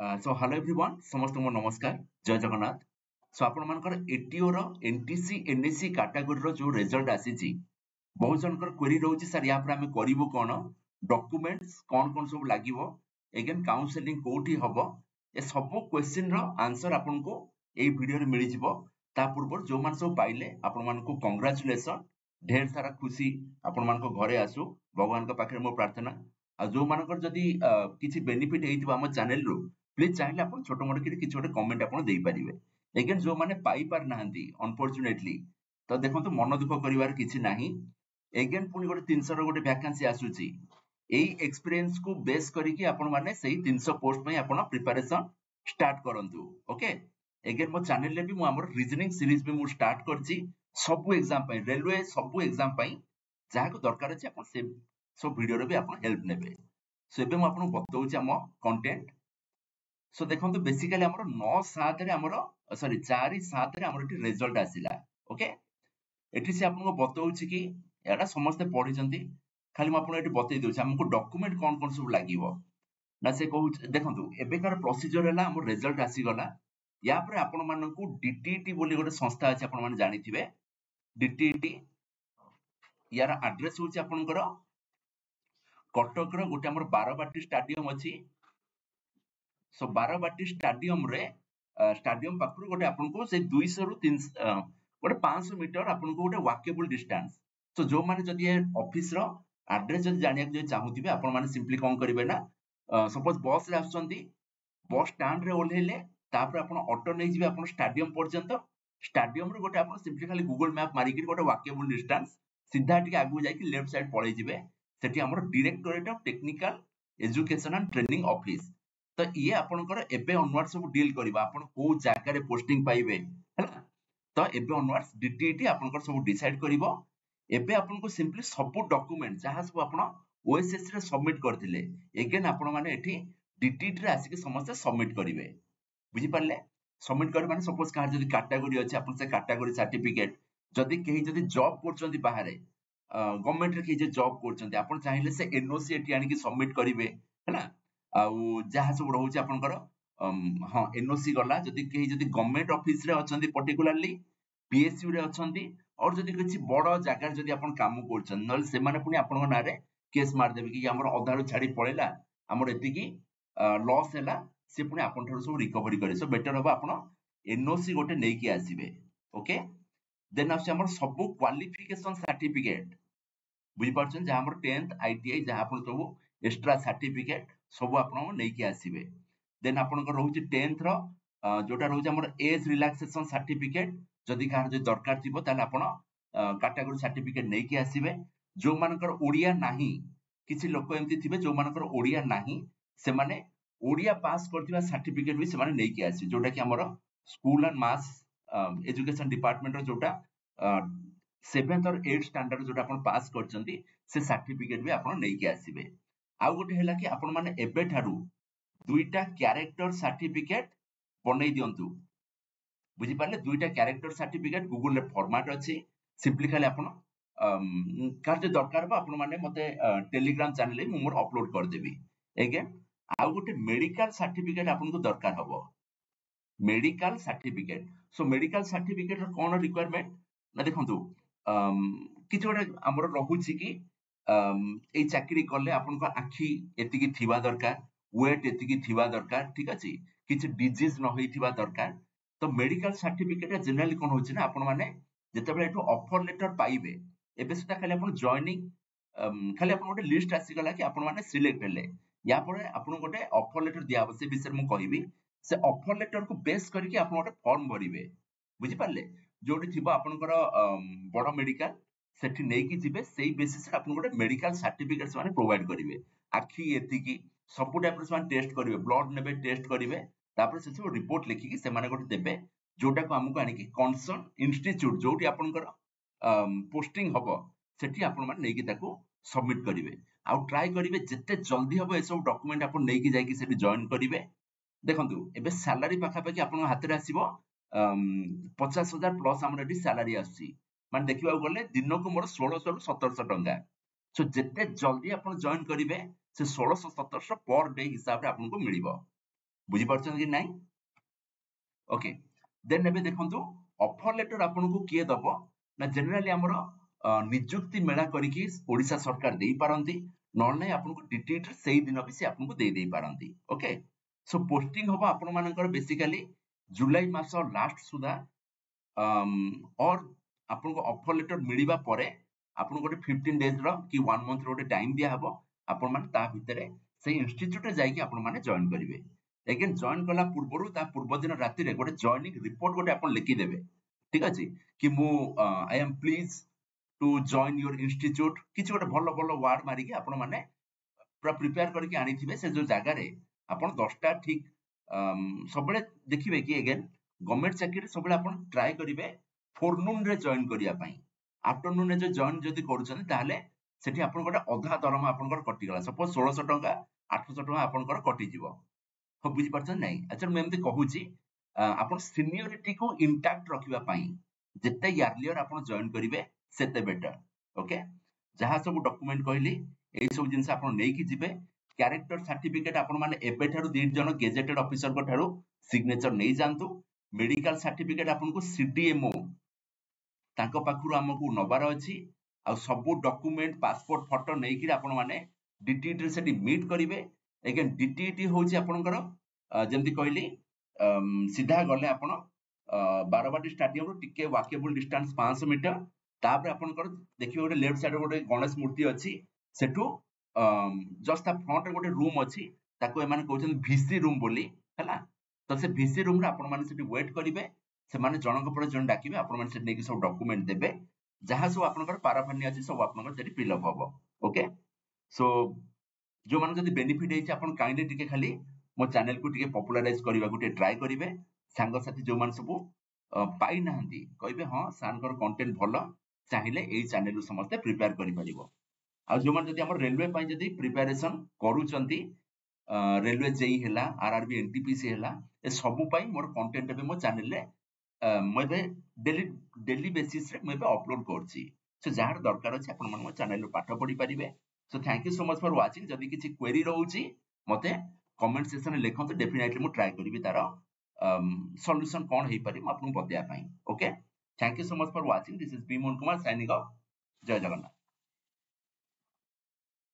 So hello everyone, समस्त को नमस्कार, जय जगन्नाथ। So आपण मानकर ATO रो NTC NAC कैटेगरी रो जो रिजल्ट आसीची बहुत जनकर क्वेरी रहउची सर या पर हम करिवो कोन डॉक्यूमेंट्स कोन सब लागिवो अगेन काउंसलिंग कोठी हबो ए सब क्वेश्चन रो आंसर आपन को ए वीडियो रे मिलि जिवो ता पूर्व जो मान सब पाइले आपण मान को कांग्रेचुलेशन ढेर सारा खुशी आपण मान को घरे आसु भगवान को पाखे मो प्रार्थना आ जो मानकर जदी किछि बेनिफिट हेइतिबा हम चैनल रो प्लीज चाहिले आपण छोटो मोटो किछि छोटे कमेंट आपण देई परिबे अगेन जो माने पाई पार नाहंती अनफॉर्चूनेटली तो देखो तो मन दुख करिवार किछि नाही अगेन पुनी गोटे 300 रो गोटे वैकेंसी आसुची एई एक्सपीरियंस को बेस करिकि आपण माने सेही 300 पोस्ट पई आपण प्रिपरेशन स्टार्ट करंतु ओके अगेन मो चैनल रे भी मो हमर रीजनिंग सीरीज भी मो स्टार्ट करची सब एग्जाम पई रेलवे सब एग्जाम पई जाहा को दरकार अछि आपण से सब वीडियो रे भी आपण हेल्प नेबे सो एबे मो आपण बतौची हम कंटेंट सो देखो तो बेसिकली हमर 9/7 रे हमर सॉरी 4/7 रे हमर एटी रिजल्ट आसिला ओके एटी से आपन को बतौची कि एटा समस्त पढि जंती खाली म आपन एटी बतै देउछ हमको डॉक्यूमेंट कोन सब लागिवो ना से कहू देखंतु एबेकार प्रोसीजर हला हमर रिजल्ट आसी गला या पर आपन मानन को डीटीटी बोली गोटे संस्था अछि आपन मान जानिथिबे डीटीटी यार एड्रेस होची आपनकर कटक रो गोटे हमर 12 स्टेडियम अछि सो 12 स्टेडियम रे स्टेडियम पाखरु गोटे आपन को से 200 रु 300 गोटे 500 मीटर आपन को गोटे वॉकेबल डिस्टेंस सो जो माने जदी ऑफिस रो एड्रेस जदी जानिया जे चाहूतिबे आपन माने सिंपली कोन करिवे ना सपोज बस रे आछंती बस स्टैंड रे ओल्हेले तापर आपन ऑटो नै जिवे आपन स्टेडियम पर्यंत स्टेडियम रे गोटे आपन सिंपली खाली गूगल मैप मारी कि गोटे वॉकेबल डिस्टेंस सीधा टिके आगु जाई कि लेफ्ट साइड पळै जिवे सेठी हमर directorate of technical education and training office तो ये आपनकर एबे ऑनवर्ड सब डील करबा आपन को जागा रे पोस्टिंग पाइबे हला तो एबे ऑनवर्ड्स डीटीटी आपनकर सब डिसाइड करबो एबे आपन को सिंपली सब डॉक्यूमेंट जहां सब आपन ओएसएस रे सबमिट करथिले अगेन आपन माने एठी डीटीटी रे आसी के समस्त सबमिट करिवे बुझी पारले सबमिट कर माने सपोज कार जदी कैटेगरी अछि आपन से कैटेगरी सर्टिफिकेट जदी केही जदी जॉब करचंती बाहरे गवर्नमेंट रे केही जे जॉब करचंती आपन चाहिले से एनओसी एठी आनी के सबमिट करिवे हला आउ जहां सब रहउची आपनकर हां एनओसी गला जदी केही जदी गवर्नमेंट ऑफिस रे अछंती पर्टिकुलरली पीएसयू रे अछंती और जदी किछि बड़ जागा जदी आपन काम करछन नल से माने पुनी आपन नारे केस मार देबे कि हमर अधारु छाडी पळेला हमर एति की लॉस हैला से पुनी आपन ठरो सब रिकवरी करे सो बेटर होबा आपन एनओसी गोटे नै कि आसीबे ओके देन आसे हमर सब क्वालिफिकेशन सर्टिफिकेट बुझी पारछन जे हमर 10th आईटीआई जहां आपन सब एक्स्ट्रा सर्टिफिकेट सब आपन नै कि आसीबे देन आपन को रहउची 10th रो जोटा रहउची हमर एज रिलैक्सेशन सर्टिफिकेट जदी कार जे दरकार थिबो ताले आपन कैटेगरी सर्टिफिकेट नै कि आसीबे जो मानकर ओडिया नाही किछि लोक एमति थिबे जो मानकर ओडिया नाही से माने ओडिया पास करथिबा सर्टिफिकेट भी से माने नै कि आसी जोटा कि हमर school and mass education department रो जोटा 7th और 8th स्टैंडर्ड जोटा आपन पास करचंती से सर्टिफिकेट भी आपन नै कि आसीबे आउ गोटे हैला कि आपन माने एबे ठारू दुईटा कैरेक्टर सर्टिफिकेट बनै दियंतु बुझी पाले दुईटा कैरेक्टर सर्टिफिकेट गूगल रे फॉर्मेट अछि सिंपली खाली आपन कार्य दरकार बा आपन माने मते टेलीग्राम चैनल रे मोर अपलोड कर देबी अगेन आउ गोटे मेडिकल सर्टिफिकेट आपन को दरकार हबो medical certificate so medical certificate रो कोन रिक्वायरमेंट ना देखंतु किछ गोटे हमर रहउची कि ए चाकरी करले आपन को आखी एति की थिबा दरकार वेट एति की थिबा दरकार ठीक अछि किछ डिजीज न होइथिबा दरकार तो मेडिकल सर्टिफिकेट जनरली कोन होछि ना आपन माने जते बेले एठो ऑफर लेटर पाइबे एबे सेटा खाली आपन जॉइनिंग खाली आपन गोटे लिस्ट आसी गला कि आपन माने सिलेक्ट हेले या परे आपन गोटे ऑफर लेटर दिया बसे विषय मु कहिबी से ऑफर लेटर को बेस करके आपन गोटे फॉर्म भरिबे बुझी पारले जोटी थिबा आपनकर बड़ मेडिकल सेठी नै कि जिबे सेही बेसिस रे आपन गोटे मेडिकल सर्टिफिकेट से माने प्रोवाइड करिवे आखी एति की सब टाइप रे मान टेस्ट करिवे ब्लड नेबे टेस्ट करिवे तापर से सब रिपोर्ट लिखि कि से माने गोटे देबे जोटा को हमकु आनी कि कंसर्न इंस्टीट्यूट जोटी आपनकर पोस्टिंग हबो सेठी आपन माने नै कि ताको सबमिट करिवे आउ ट्राई करिवे जत्ते जल्दी हबो ए सब डॉक्यूमेंट आपन नै कि जाई कि सेठी जॉइन करिवे देखंतु एबे सैलरी पाखा पाखी आपन हाथ रे आसीबो 50,000 प्लस हमर एठी सैलरी आसी माने देखिबा गले दिन को मोर 1600 रु 1700 टंका सो जत्ते जल्दी आपन जॉइन करिवे से 1600 1700 पर डे हिसाब रे आपन को मिलिबो बुझी पारछन कि नाही? ओके देन एबे देखंतु ऑफर लेटर आपन को किए दबो ना जनरली हमर नियुक्ति मेला करिकी ओडिशा सरकार देई पारंती नॉन नै आपन को डिटेट सेही दिन भी से आपन को देई पारंती ओके सो पोस्टिंग होबो आपन मानकर बेसिकली जुलाई मास लास्ट सुधा और आपन को ऑफर लेटर मिलिबा परे आपन को 15 डेज रो कि 1 मंथ रो टाइम दिया हबो आपन मान ता भितरे से इंस्टीट्यूट रे जाई कि आपन माने जॉइन करिवे अगेन जॉइन कला पूर्वरु ता पूर्व दिन राति रे गोटे जॉइनिंग रिपोर्ट गोटे आपन लिखि देबे ठीक अछि कि मु I am please to join your institute किछि गोटे भलो भलो वर्ड मारी कि आपन माने पूरा प्रिपेयर करके आनी थिबे से जो जगह रे आपन 10टा ठीक सबले देखिबे कि अगेन गवर्नमेंट चाकरी सबले आपन ट्राई करिवे फोरनून रे जॉइन करिया पई आफ्टरनून रे जो जॉइन जदी करूछन ताहले सेठी आपन गोटे अधा दरमा आपन कटि गला सपोज 1600 टका 800 टका आपन कटि जिवो हो बुझी पारछन नै अच्छा मैं एमती कहूची आपन सीनियरिटी को इंटैक्ट रखिबा पई जेते अर्लियर आपन जॉइन करिवे सेते बेटर ओके जहा सब डॉक्यूमेंट कहली एई सब जिंस आपन नै कि जिवे कैरेक्टर सर्टिफिकेट आपन माने एबे थारु 2 जन गेजेटेड ऑफिसर को थारु सिग्नेचर नै जानतु मेडिकल सर्टिफिकेट आपन को सीडीएमओ तांको पाखुर हमकु नबार अछि आ सब डॉक्यूमेंट पासपोर्ट फोटो नै कि आपन माने डीटीटी सेठी मीट करिवे अगेन डीटीटी होची आपनकर जेमति कहली सीधा गले आपण बारवाटी स्टेडियम रो टिके वॉकेबल डिस्टेंस 500 मीटर तापर आपनकर देखियो गोटे लेफ्ट साइड गोटे गणेश मूर्ति अछि सेठू जस्ट ता फ्रंट रे गोटे रूम अछि ताको ए माने कहउछन वीसी रूम बोली हला तो से वीसी रूम रे आपण माने सेठी वेट करिवे से माने जनक पर जन डाकिबे आपण माने सेठी नेकी सब डॉक्यूमेंट देबे जहा सब आपनकर पाराफानी अछि सब आपनकर सेठी फिल अप हबो ओके सो जो माने जदी बेनिफिट हेछि आपण काइंडली टिके खाली मो चैनल को टिके पॉपुलराइज करबा को टिके ट्राई करिवे सांग साथी जो मान सब पाई नाहंती कहबे हां सानकर कंटेंट भलो चाहिले एई चैनल समस्त प्रिपेयर करि परिबो आ जो मान जदी हमर रेलवे पई जदी प्रिपरेशन करूचंती रेलवे जेई हैला आरआरबी एनटीपीसी हैला ए सबु पई मोर कंटेंट बे मो चैनल ले मबे डेली बेसिस रे मबे अपलोड करछि सो जार दरकार अछि आपण मन मो चैनल पाठ पढि परिबे so thank you so much for watching जदी किछि क्वेरी रहउछि मते कमेंट सेक्शन में लिखंतु डेफिनेटली मु ट्राई करबी तार सॉल्यूशन कोन हेई पारि म आपन बतया पई okay thank you so much for watching this is B Mohan Kumar signing off जय जगन्नाथ।